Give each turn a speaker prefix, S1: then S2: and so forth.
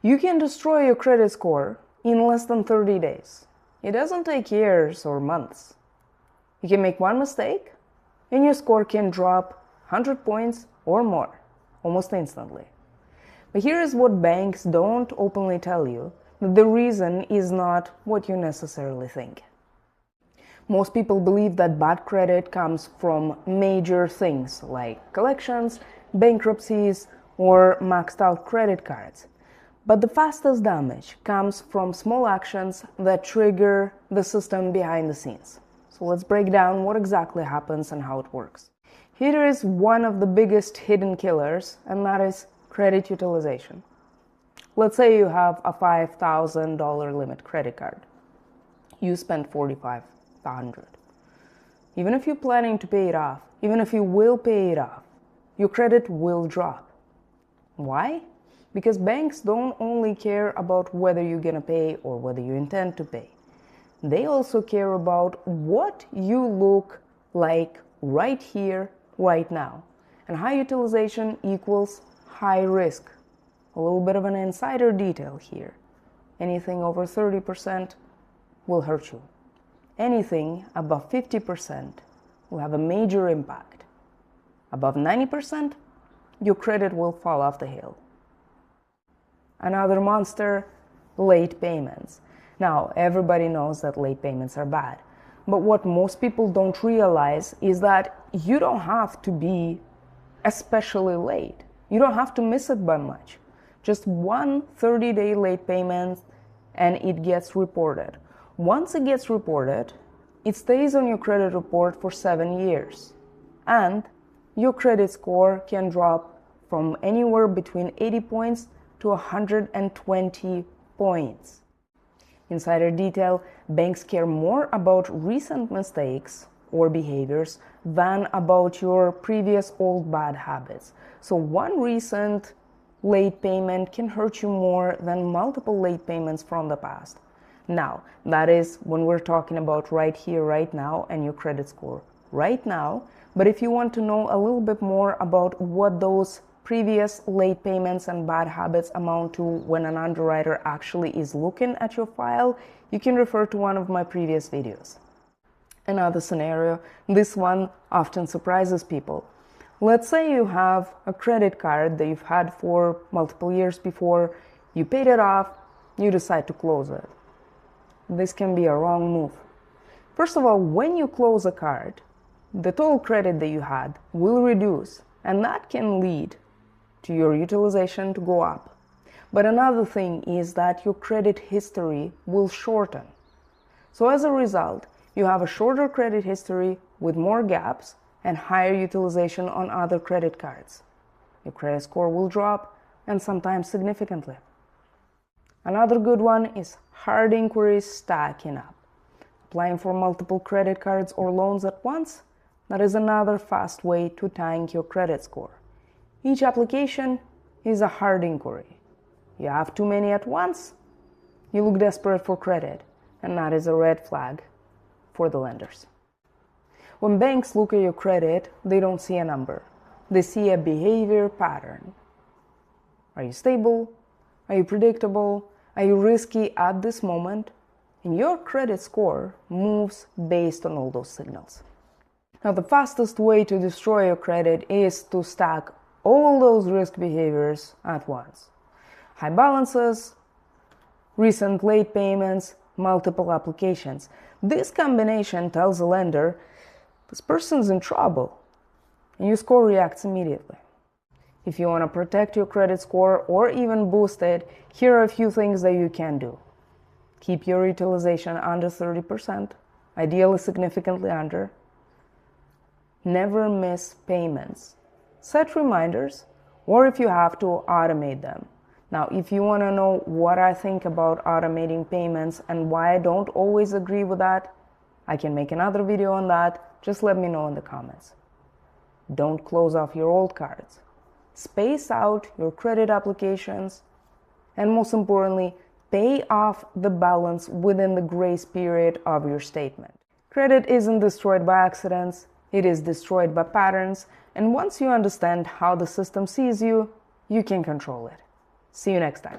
S1: You can destroy your credit score in less than 30 days. It doesn't take years or months. You can make one mistake and your score can drop 100 points or more almost instantly. But here is what banks don't openly tell you, that the reason is not what you necessarily think. Most people believe that bad credit comes from major things like collections, bankruptcies, or maxed out credit cards. But the fastest damage comes from small actions that trigger the system behind the scenes. So let's break down what exactly happens and how it works. Here is one of the biggest hidden killers, and that is credit utilization. Let's say you have a $5,000 limit credit card. You spend $4,500. Even if you're planning to pay it off, even if you will pay it off, your credit will drop. Why? Because banks don't only care about whether you're gonna pay or whether you intend to pay. They also care about what you look like right here, right now. And high utilization equals high risk. A little bit of an insider detail here. Anything over 30% will hurt you. Anything above 50% will have a major impact. Above 90%, your credit will fall off the hill. Another monster, late payments. Now, everybody knows that late payments are bad, but what most people don't realize is that you don't have to be especially late. You don't have to miss it by much. Just one 30-day late payment and it gets reported. Once it gets reported, it stays on your credit report for 7 years. And your credit score can drop from anywhere between 80 points to 120 points. Insider detail, banks care more about recent mistakes or behaviors than about your previous old bad habits. So one recent late payment can hurt you more than multiple late payments from the past. Now, that is when we're talking about right here, right now, and your credit score right now. But if you want to know a little bit more about what those previous late payments and bad habits amount to when an underwriter actually is looking at your file, you can refer to one of my previous videos. Another scenario, this one often surprises people. Let's say you have a credit card that you've had for multiple years before, you paid it off, you decide to close it. This can be a wrong move. First of all, when you close a card, the total credit that you had will reduce, and that can lead to your utilization to go up. But another thing is that your credit history will shorten. So as a result, you have a shorter credit history with more gaps and higher utilization on other credit cards. Your credit score will drop, and sometimes significantly. Another good one is hard inquiries stacking up. Applying for multiple credit cards or loans at once, that is another fast way to tank your credit score. Each application is a hard inquiry. You have too many at once, you look desperate for credit, and that is a red flag for the lenders. When banks look at your credit, they don't see a number. They see a behavior pattern. Are you stable? Are you predictable? Are you risky at this moment? And your credit score moves based on all those signals. Now, the fastest way to destroy your credit is to stack all those risk behaviors at once. High balances, recent late payments, multiple applications. This combination tells a lender, this person's in trouble, and your score reacts immediately. If you want to protect your credit score or even boost it, here are a few things that you can do. Keep your utilization under 30%, ideally significantly under. Never miss payments. Set reminders, or if you have to, automate them. Now, if you want to know what I think about automating payments and why I don't always agree with that, I can make another video on that. Just let me know in the comments. Don't close off your old cards. Space out your credit applications, and most importantly, pay off the balance within the grace period of your statement. Credit isn't destroyed by accidents, it is destroyed by patterns, and once you understand how the system sees you, you can control it. See you next time.